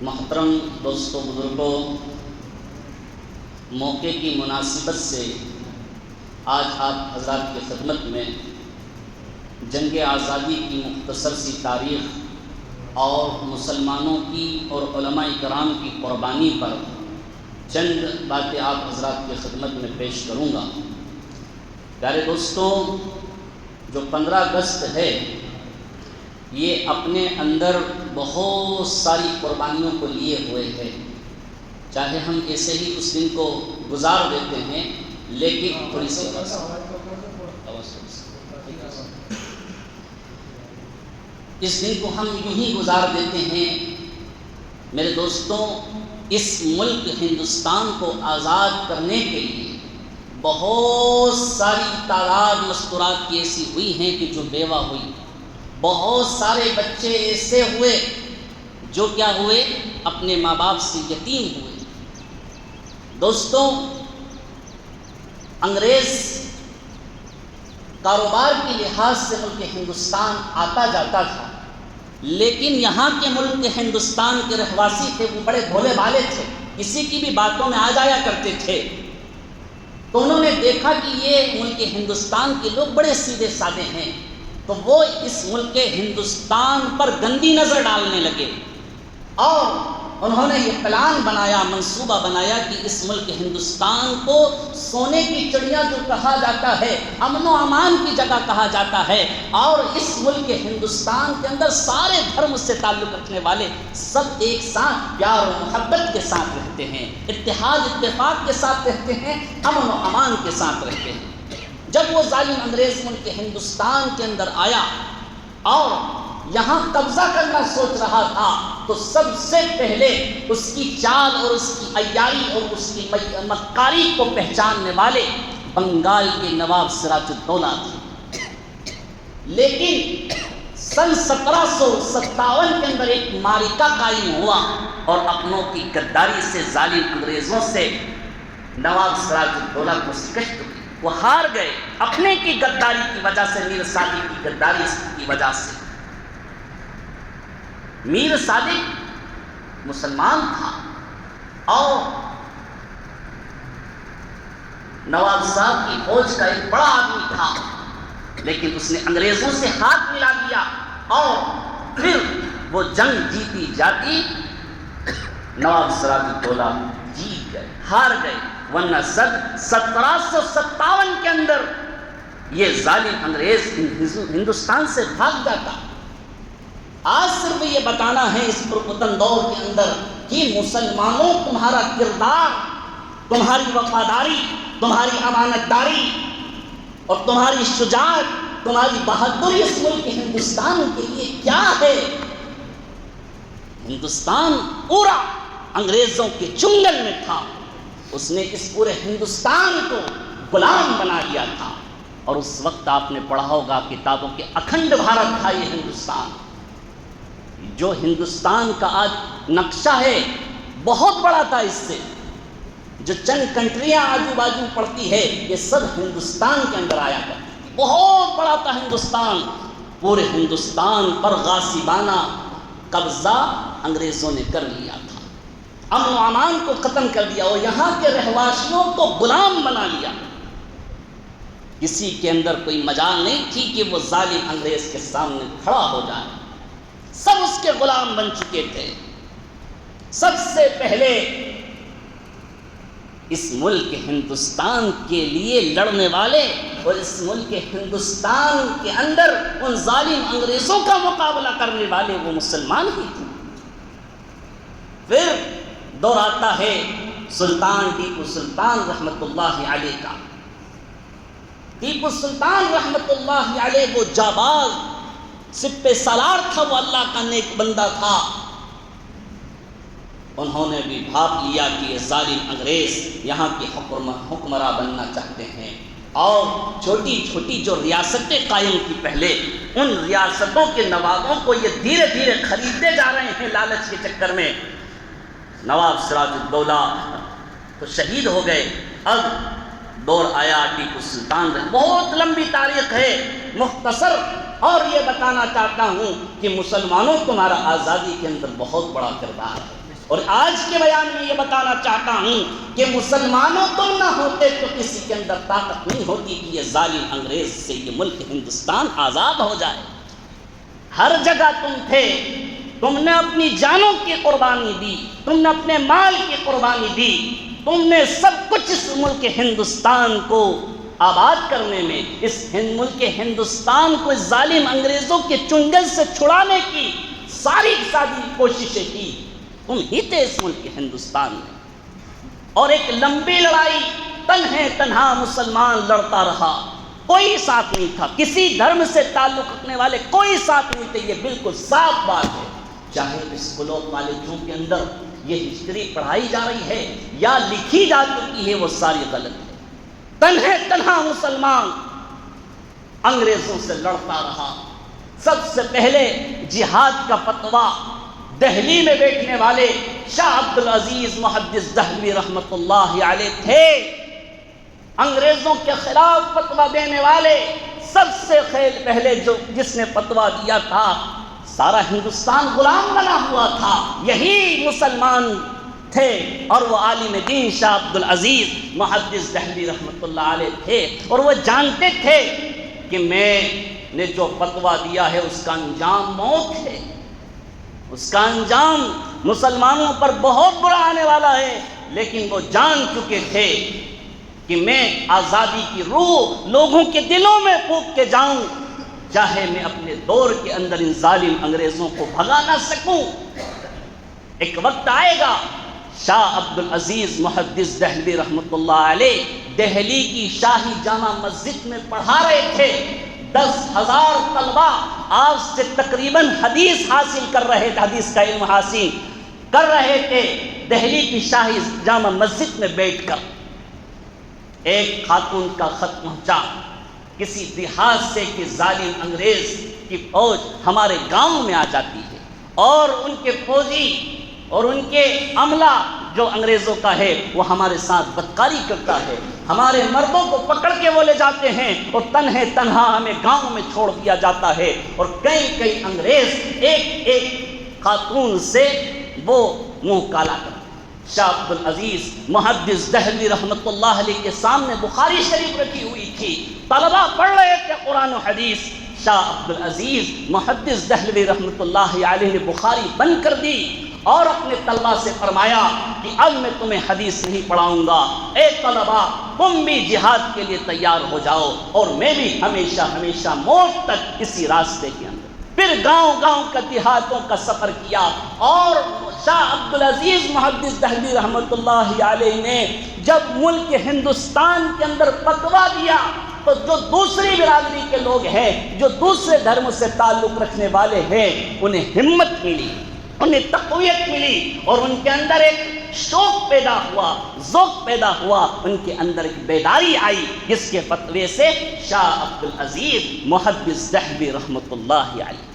محترم دوستوں بزرگوں، موقع کی مناسبت سے آج آپ حضرات کی خدمت میں جنگ آزادی کی مختصر سی تاریخ اور مسلمانوں کی اور علماء کرام کی قربانی پر چند باتیں آپ حضرات کی خدمت میں پیش کروں گا۔ پیارے دوستوں، جو 15 اگست ہے یہ اپنے اندر بہت ساری قربانیوں کو لیے ہوئے ہے۔ چاہے ہم ایسے ہی اس دن کو گزار دیتے ہیں، لیکن تھوڑی سی اس دن کو ہم یوں ہی گزار دیتے ہیں۔ میرے دوستوں، اس ملک ہندوستان کو آزاد کرنے کے لیے بہت ساری تعداد مستورات کی ایسی ہوئی ہیں کہ جو بیوہ ہوئی، بہت سارے بچے ایسے ہوئے جو کیا ہوئے، اپنے ماں باپ سے یتیم ہوئے۔ دوستوں، انگریز کاروبار کے لحاظ سے ملک ہندوستان آتا جاتا تھا، لیکن یہاں کے ملک ہندوستان کے رہواسی تھے وہ بڑے بھولے بھالے تھے، کسی کی بھی باتوں میں آ جایا کرتے تھے۔ تو انہوں نے دیکھا کہ یہ ملک ہندوستان کے لوگ بڑے سیدھے سادے ہیں، تو وہ اس ملک ہندوستان پر گندی نظر ڈالنے لگے، اور انہوں نے یہ پلان بنایا، منصوبہ بنایا کہ اس ملک ہندوستان کو سونے کی چڑیا جو کہا جاتا ہے، امن و امان کی جگہ کہا جاتا ہے، اور اس ملک ہندوستان کے اندر سارے دھرم سے تعلق رکھنے والے سب ایک ساتھ پیار و محبت کے ساتھ رہتے ہیں، اتحاد اتفاق کے ساتھ رہتے ہیں، امن و امان کے ساتھ رہتے ہیں۔ جب وہ ظالم انگریز ملک ہندوستان کے اندر آیا اور یہاں قبضہ کرنا سوچ رہا تھا، تو سب سے پہلے اس کی چال اور اس کی عیاری اور اس کی مکاری کو پہچاننے والے بنگال کے نواب سراج الدولہ تھے۔ لیکن سن 1757 کے اندر ایک معرکہ قائم ہوا اور اپنوں کی غداری سے ظالم انگریزوں سے نواب سراج الدولہ کو شکست ہوئی، وہ ہار گئے اپنے کی غداری کی وجہ سے، میر صادق کی غداری کی وجہ سے۔ میر صادق مسلمان تھا اور نواب صاحب کی فوج کا ایک بڑا آدمی تھا، لیکن اس نے انگریزوں سے ہاتھ ملا لیا اور پھر وہ جنگ جیتی جاتی نواب سراج الدولہ جیت گئے، ہار گئے، ورنہ 1757 کے اندر یہ ظالم انگریز ہندوستان سے بھاگ جاتا۔ آج صرف یہ بتانا ہے اس پرفتن دور کے اندر کہ مسلمانوں، تمہارا کردار، تمہاری وفاداری، تمہاری امانت داری اور تمہاری شجاعت، تمہاری بہادری اس ملک ہندوستان کے لیے کیا ہے؟ ہندوستان پورا انگریزوں کے چنگل میں تھا، اس نے اس پورے ہندوستان کو غلام بنا دیا تھا، اور اس وقت آپ نے پڑھا ہوگا کتابوں کے اکھنڈ بھارت تھا یہ ہندوستان۔ جو ہندوستان کا آج نقشہ ہے بہت بڑا تھا، اس سے جو چند کنٹریاں آجو باجو پڑتی ہے یہ سب ہندوستان کے اندر آیا کرتی تھی، بہت بڑا تھا ہندوستان۔ پورے ہندوستان پر غاصبانہ قبضہ انگریزوں نے کر لیا تھا، امن و امان کو ختم کر دیا اور یہاں کے رہواسیوں کو غلام بنا لیا۔ کسی کے اندر کوئی مجال نہیں تھی کہ وہ ظالم انگریز کے سامنے کھڑا ہو جائے، سب اس کے غلام بن چکے تھے۔ سب سے پہلے اس ملک ہندوستان کے لیے لڑنے والے اور اس ملک ہندوستان کے اندر ان ظالم انگریزوں کا مقابلہ کرنے والے وہ مسلمان ہی تھے۔ پھر دور آتا ہے سلطان ٹیپو سلطان رحمت اللہ علیہ کا۔ ٹیپو سلطان رحمت اللہ علیہ وہ جاباز سپہ سالار تھا، وہ اللہ کا نیک بندہ تھا۔ انہوں نے بھی بھاپ لیا کہ یہ ظالم انگریز یہاں کے حکمراں بننا چاہتے ہیں، اور چھوٹی چھوٹی جو ریاستیں قائم کی پہلے، ان ریاستوں کے نوابوں کو یہ دھیرے دھیرے خریدتے جا رہے ہیں لالچ کے چکر میں۔ نواب سراج الدولہ تو شہید ہو گئے، اب دور آیا ٹیپو سلطان۔ بہت لمبی تاریخ ہے، مختصر اور یہ بتانا چاہتا ہوں کہ مسلمانوں تمہارا آزادی کے اندر بہت بڑا کردار ہے۔ اور آج کے بیان میں یہ بتانا چاہتا ہوں کہ مسلمانوں تم نہ ہوتے تو کسی کے اندر طاقت نہیں ہوتی کہ یہ ظالم انگریز سے یہ ملک ہندوستان آزاد ہو جائے۔ ہر جگہ تم تھے، تم نے اپنی جانوں کی قربانی دی، تم نے اپنے مال کی قربانی دی، تم نے سب کچھ اس ملک ہندوستان کو آباد کرنے میں، اس ملک ہندوستان کو اس ظالم انگریزوں کے چنگل سے چھڑانے کی ساری کوششیں کی، تم ہی تھے اس ملک ہندوستان میں۔ اور ایک لمبی لڑائی تنہا مسلمان لڑتا رہا، کوئی ساتھ نہیں تھا، کسی دھرم سے تعلق رکھنے والے کوئی ساتھ نہیں تھے، یہ بالکل صاف بات ہے۔ چاہے اسکولوں کالجوں کے اندر یہ ہسٹری پڑھائی جا رہی ہے یا لکھی جا چکی ہے، وہ ساری غلط ہے۔ تنہا مسلمان انگریزوں سے لڑتا رہا۔ سب سے پہلے جہاد کا فتویٰ دہلی میں بیٹھنے والے شاہ عبدالعزیز محدث دہلوی رحمۃ اللہ علیہ تھے۔ انگریزوں کے خلاف فتویٰ دینے والے سب سے پہلے جس نے فتویٰ دیا تھا، سارا ہندوستان غلام بنا ہوا تھا، یہی مسلمان تھے، اور وہ عالم دین شاہ عبدالعزیز محدث دہلوی رحمۃ اللہ علیہ تھے، اور وہ جانتے تھے کہ میں نے جو فتویٰ دیا ہے اس کا انجام موت ہے، اس کا انجام مسلمانوں پر بہت برا آنے والا ہے، لیکن وہ جان چکے تھے کہ میں آزادی کی روح لوگوں کے دلوں میں پھونک کے جاؤں، چاہے میں اپنے دور کے اندر ان ظالم انگریزوں کو بھگا نہ سکوں۔ ایک وقت آئے گا، شاہ عبدالعزیز محدث دہلوی رحمۃ اللہ علیہ دہلی کی شاہی جامع مسجد میں پڑھا رہے تھے، 10,000 طلبہ آپ سے تقریباً حدیث حاصل کر رہے تھے، حدیث کا علم حاصل کر رہے تھے دہلی کی شاہی جامع مسجد میں بیٹھ کر۔ ایک خاتون کا خط پہنچا کسی دیہات سے کہ ظالم انگریز کی فوج ہمارے گاؤں میں آ جاتی ہے، اور ان کے فوجی اور ان کے عملہ جو انگریزوں کا ہے وہ ہمارے ساتھ بدکاری کرتا ہے، ہمارے مردوں کو پکڑ کے وہ لے جاتے ہیں اور تنہا ہمیں گاؤں میں چھوڑ دیا جاتا ہے، اور کئی انگریز ایک خاتون سے وہ منہ کالا کرتے۔ شاہ عبدالعزیز محدث دہلوی رحمۃ اللہ علیہ کے سامنے بخاری شریف رکھی ہوئی تھی، طلبہ پڑھ رہے تھے قرآن و حدیث۔ شاہ عبدالعزیز محدث دہلوی رحمۃ اللہ علیہ نے بخاری بند کر دی اور اپنے طلبہ سے فرمایا کہ اب میں تمہیں حدیث نہیں پڑھاؤں گا، اے طلبہ تم بھی جہاد کے لیے تیار ہو جاؤ، اور میں بھی ہمیشہ موت تک اسی راستے کے اندر۔ پھر گاؤں کا دیہاتوں کا سفر کیا، اور شاہ عبدالعزیز محدث دہلوی رحمۃ اللہ علیہ نے جب ملک ہندوستان کے اندر فتویٰ دیا تو جو دوسری برادری کے لوگ ہیں، جو دوسرے دھرم سے تعلق رکھنے والے ہیں، انہیں ہمت ملی، انہیں تقویت ملی، اور ان کے اندر ایک شوق پیدا ہوا، ذوق پیدا ہوا، ان کے اندر ایک بیداری آئی، جس کے فتوے سے شاہ عبدالعزیز محدث دہلوی رحمۃ اللہ علیہ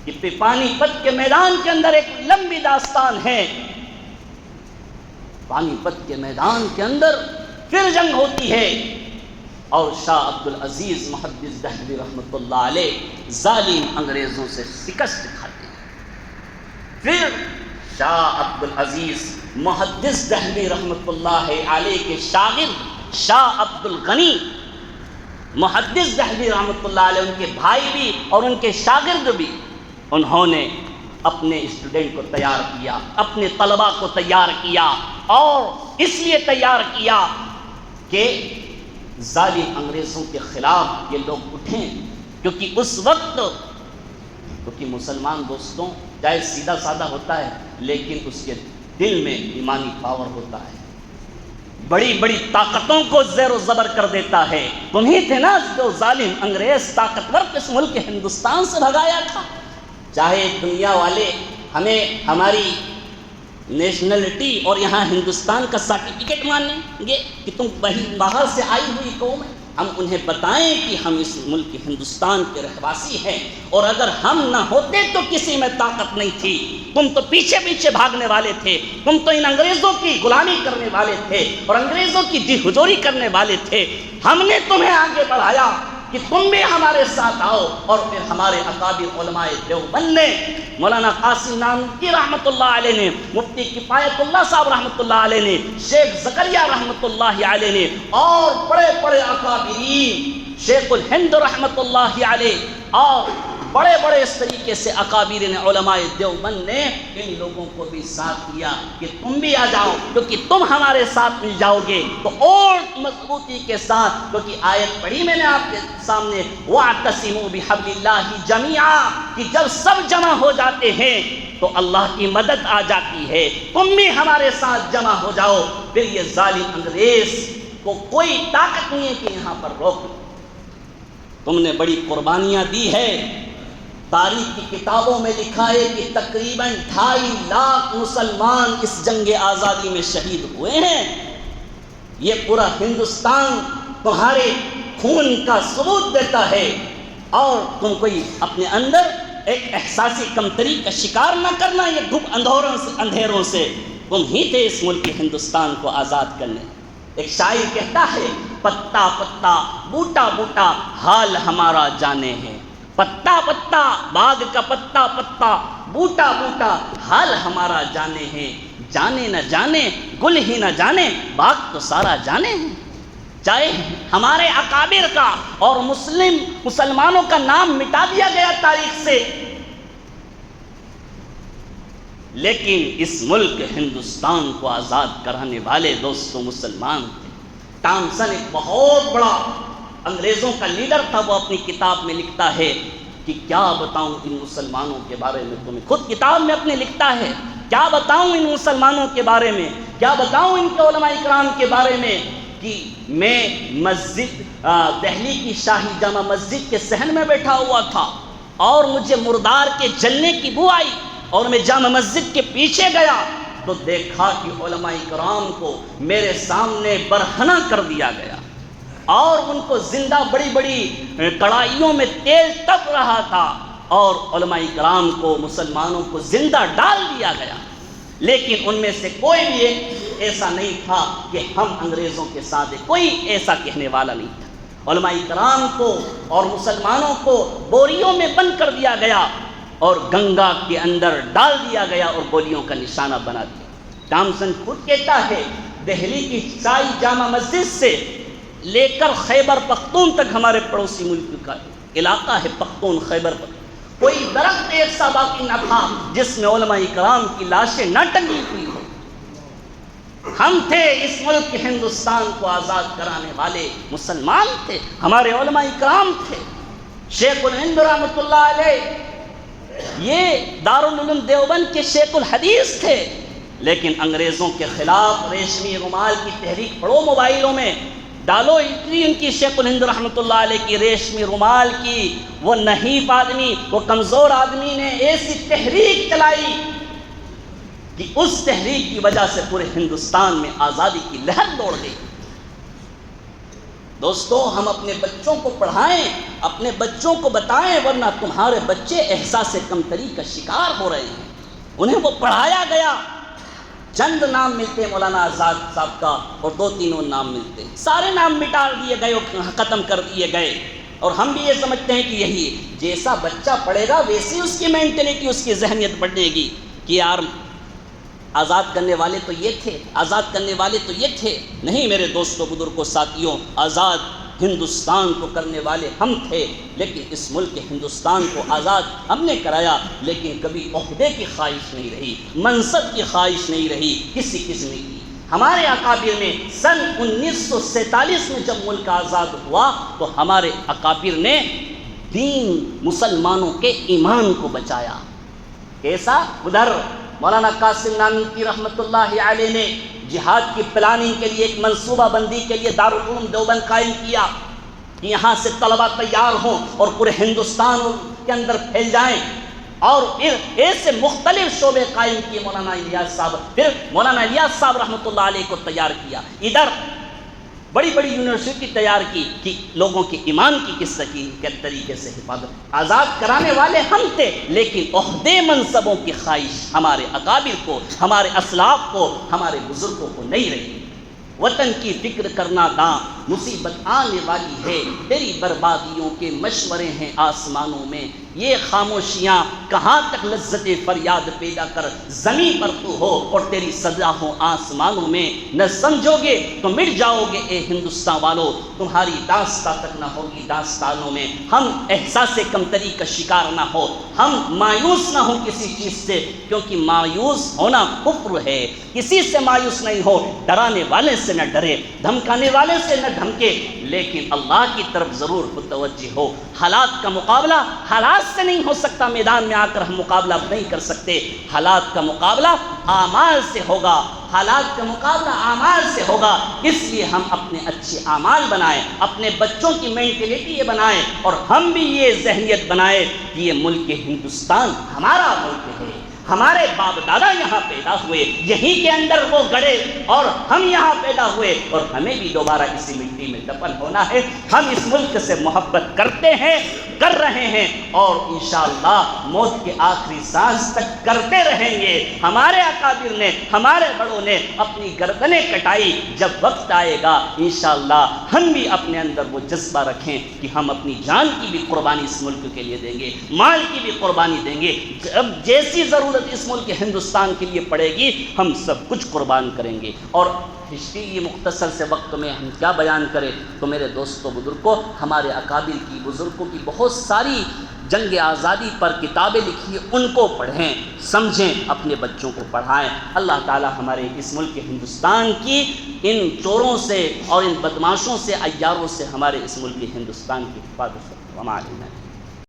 یہ پانی پت کے میدان کے اندر ایک لمبی داستان ہے۔ پانی پت کے میدان کے اندر پھر جنگ ہوتی ہے، اور شاہ عبدالعزیز محدث دہلوی رحمۃ اللہ علیہ ظالم انگریزوں سے شکست کھاتے ہیں۔ پھر شاہ عبدالعزیز محدث دہلوی رحمۃ اللہ علیہ کے شاگرد شاہ عبدالغنی محدث دہلوی رحمۃ اللہ علیہ، ان کے بھائی بھی اور ان کے شاگرد بھی، انہوں نے اپنے اسٹوڈنٹ کو تیار کیا، اپنے طلباء کو تیار کیا، اور اس لیے تیار کیا کہ ظالم انگریزوں کے خلاف یہ لوگ اٹھیں، کیونکہ اس وقت کیونکہ مسلمان دوستوں چاہے سیدھا سادہ ہوتا ہے، لیکن اس کے دل میں ایمانی پاور ہوتا ہے، بڑی طاقتوں کو زیر و زبر کر دیتا ہے۔ تمہیں تھے نا جو ظالم انگریز طاقتور اس ملک ہندوستان سے بھگایا تھا۔ چاہے دنیا والے ہمیں ہماری نیشنلٹی اور یہاں ہندوستان کا سرٹیفکیٹ مانیں گے کہ تم باہر سے آئی ہوئی قوم ہے، ہم انہیں بتائیں کہ ہم اس ملک ہندوستان کے رہواسی ہیں، اور اگر ہم نہ ہوتے تو کسی میں طاقت نہیں تھی، تم تو پیچھے بھاگنے والے تھے، تم تو ان انگریزوں کی غلامی کرنے والے تھے اور انگریزوں کی جی حضوری کرنے والے تھے، ہم نے تمہیں آگے بڑھایا، کہ تم بھی ہمارے ساتھ آؤ. اور پھر ہمارے اکابر علماء دیوبند نے، مولانا قاسم نانوتوی رحمۃ اللہ علیہ نے، مفتی کفایت اللہ صاحب رحمۃ اللہ علیہ نے، شیخ زکریا رحمۃ اللہ علیہ نے، اور بڑے بڑے اکابرین، شیخ الہند رحمۃ اللہ علیہ، اور بڑے بڑے اس طریقے سے اکابرین علماء دیوبند نے ان لوگوں کو بھی ساتھ دیا کہ تم بھی آ جاؤ، کیونکہ تم ہمارے ساتھ مل جاؤ گے تو اور مضبوطی کے ساتھ، کیونکہ آیت پڑھی میں نے آپ کے سامنے، وَاعْتَصِمُوا بِحَبْلِ اللَّهِ جَمِيعًا، کہ جب سب جمع ہو جاتے ہیں تو اللہ کی مدد آ جاتی ہے. تم بھی ہمارے ساتھ جمع ہو جاؤ. پھر یہ ظالم انگریز کو کوئی طاقت نہیں ہے کہ یہاں پر روک. تم نے بڑی قربانیاں دی ہے. تاریخ کی کتابوں میں لکھا ہے کہ تقریباً 2.5 لاکھ مسلمان اس جنگ آزادی میں شہید ہوئے ہیں. یہ پورا ہندوستان تمہارے خون کا ثبوت دیتا ہے، اور تم کوئی اپنے اندر ایک احساسی کمتری کا شکار نہ کرنا. یہ دھوپ اندھیروں سے تم ہی تھے اس ملک ہندوستان کو آزاد کرنے. ایک شاعر کہتا ہے، پتا پتا بوٹا بوٹا حال ہمارا جانے ہے. پتا پتا باغ کا پتا پتا بوٹا بوٹا حال ہمارا جانے ہے. جانے نہ جانے گل ہی نہ جانے باغ تو سارا جانے ہے. چاہے ہمارے اکابر کا اور مسلمانوں کا نام مٹا دیا گیا تاریخ سے، لیکن اس ملک ہندوستان کو آزاد کرانے والے دوستوں مسلمان تھے. ٹامسن ایک بہت بڑا انگریزوں کا لیڈر تھا. وہ اپنی کتاب میں لکھتا ہے کہ کیا بتاؤں ان مسلمانوں کے بارے میں تمہیں. خود کتاب میں اپنے لکھتا ہے، کیا بتاؤں ان مسلمانوں کے بارے میں، کیا بتاؤں ان کے علماء اکرام کے بارے میں، کہ میں مسجد دہلی کی شاہی جامع مسجد کے صحن میں بیٹھا ہوا تھا اور مجھے مردار کے جلنے کی بو آئی، اور میں جامع مسجد کے پیچھے گیا تو دیکھا کہ علماء اکرام کو میرے سامنے برہنہ کر دیا گیا، اور ان کو زندہ بڑی بڑی کڑھائیوں میں تیل تپ رہا تھا، اور علماء اکرام کو، مسلمانوں کو زندہ ڈال دیا گیا. لیکن ان میں سے کوئی بھی ایسا نہیں تھا کہ ہم انگریزوں کے ساتھ ہیں. کوئی ایسا کہنے والا نہیں تھا. علماء اکرام کو اور مسلمانوں کو بوریوں میں بند کر دیا گیا اور گنگا کے اندر ڈال دیا گیا اور گولیوں کا نشانہ بنا دیا. ٹامسن خود کہتا ہے، دہلی کی شاہی جامع مسجد سے لے کر خیبر پختون تک ہمارے پڑوسی ملک کا علاقہ ہے پختون خیبر پختون، کوئی درخت ایسا باقی نہ تھا جس میں علماء اکرام کی لاشیں نہ ٹنگی ہوئی ہو. ہم تھے اس ملک ہندوستان کو آزاد کرانے والے، مسلمان تھے، ہمارے علماء اکرام تھے. شیخ الہند رحمۃ اللہ علیہ یہ دارالعلوم دیوبند کے شیخ الحدیث تھے، لیکن انگریزوں کے خلاف ریشمی رومال کی تحریک پڑھو موبائلوں میں، ڈالو اتنی ان کی شیخ الہند رحمۃ اللہ علیہ کی ریشمی رومال کی. وہ نحیف آدمی، وہ کمزور آدمی نے ایسی تحریک چلائی کہ اس تحریک کی وجہ سے پورے ہندوستان میں آزادی کی لہر دوڑ گئی. دوستو، ہم اپنے بچوں کو پڑھائیں، اپنے بچوں کو بتائیں، ورنہ تمہارے بچے احساس کمتری کا شکار ہو رہے ہیں. انہیں وہ پڑھایا گیا، چند نام ملتے ہیں مولانا آزاد صاحب کا اور 2-3 نام ملتے ہیں، سارے نام مٹا دیے گئے اور ختم کر دیے گئے. اور ہم بھی یہ سمجھتے ہیں کہ یہی جیسا بچہ پڑھے گا ویسی اس کی مینٹلٹی، اس کی ذہنیت بڑھے گی کہ یار آزاد کرنے والے تو یہ تھے، آزاد کرنے والے تو یہ تھے. نہیں میرے دوستوں، بزرگوں، ساتھیوں، آزاد ہندوستان کو کرنے والے ہم تھے، لیکن اس ملک ہندوستان کو آزاد ہم نے کرایا، لیکن کبھی عہدے کی خواہش نہیں رہی، منصب کی خواہش نہیں رہی کسی قسم کی. ہمارے اکابر نے سن 1947 میں جب ملک آزاد ہوا تو ہمارے اکابر نے دین، مسلمانوں کے ایمان کو بچایا. کیسا؟ ادھر مولانا قاسم نانوتوی رحمۃ اللہ علیہ نے جہاد کی پلاننگ کے لیے، ایک منصوبہ بندی کے لیے دارالعلوم دیوبند قائم کیا کہ یہاں سے طلبہ تیار ہوں اور پورے ہندوستان کے اندر پھیل جائیں، اور پھر ایسے مختلف شعبے قائم کیے. مولانا الیاس صاحب، پھر مولانا الیاس صاحب رحمۃ اللہ علیہ کو تیار کیا. ادھر بڑی بڑی یونیورسٹی تیار کی کہ لوگوں کے ایمان کی کس طریقے سے حفاظت. آزاد کرانے والے ہم تھے، لیکن عہدے منصبوں کی خواہش ہمارے اکابر کو، ہمارے اسلاف کو، ہمارے بزرگوں کو نہیں رہی. وطن کی فکر کرنا داں مصیبت آنے والی ہے، تیری بربادیوں کے مشورے ہیں آسمانوں میں، یہ خاموشیاں کہاں تک لذت فریاد پیدا کر زمین پر تو ہو اور تیری سزا ہو آسمانوں میں، نہ سمجھو گے تو مٹ جاؤ گے اے ہندوستان والو، تمہاری داستان تک نہ ہوگی داستانوں میں۔ ہم احساس کمتری کا شکار نہ ہو، ہم مایوس نہ ہوں کسی چیز سے، کیونکہ مایوس ہونا کفر ہے۔ کسی سے مایوس نہیں ہو، ڈرانے والے سے نہ ڈرے، دھمکانے والے سے نہ دھمکے، لیکن اللہ کی طرف ضرور متوجہ ہو۔ حالات کا مقابلہ حالات سے نہیں ہو سکتا، میدان میں آ کر ہم مقابلہ نہیں کر سکتے، حالات کا مقابلہ اعمال سے ہوگا، حالات کا مقابلہ اعمال سے ہوگا۔ اس لیے ہم اپنے اچھے اعمال بنائیں، اپنے بچوں کی مینٹلٹی یہ بنائیں، اور ہم بھی یہ ذہنیت بنائیں کہ یہ ملک ہندوستان ہمارا ملک ہے، ہمارے باپ دادا یہاں پیدا ہوئے، یہیں کے اندر وہ گڑے اور ہم یہاں پیدا ہوئے، اور ہمیں بھی دوبارہ اسی مٹی میں دفن ہونا ہے۔ ہم اس ملک سے محبت کرتے ہیں، کر رہے ہیں، اور انشاءاللہ موت کے آخری سانس تک کرتے رہیں گے۔ ہمارے اکابر نے، ہمارے بڑوں نے اپنی گردنیں کٹائی، جب وقت آئے گا انشاءاللہ ہم بھی اپنے اندر وہ جذبہ رکھیں کہ ہم اپنی جان کی بھی قربانی اس ملک کے لیے دیں گے، مال کی بھی قربانی دیں گے، اب جیسی ضرورت اس ملک ہندوستان کے لیے پڑے گی ہم سب کچھ قربان کریں گے۔ اور ہسٹری مختصر سے وقت میں ہم کیا بیان کریں، تو میرے دوستوں بزرگوں، ہمارے اکابر کی، بزرگوں کی بہت ساری جنگ آزادی پر کتابیں لکھی ہیں، ان کو پڑھیں، سمجھیں، اپنے بچوں کو پڑھائیں۔ اللہ تعالی ہمارے اس ملک ہندوستان کی ان چوروں سے اور ان بدماشوں سے، عیاروں سے ہمارے اس ملک ہندوستان کی حفاظت کرے۔ وما علینا۔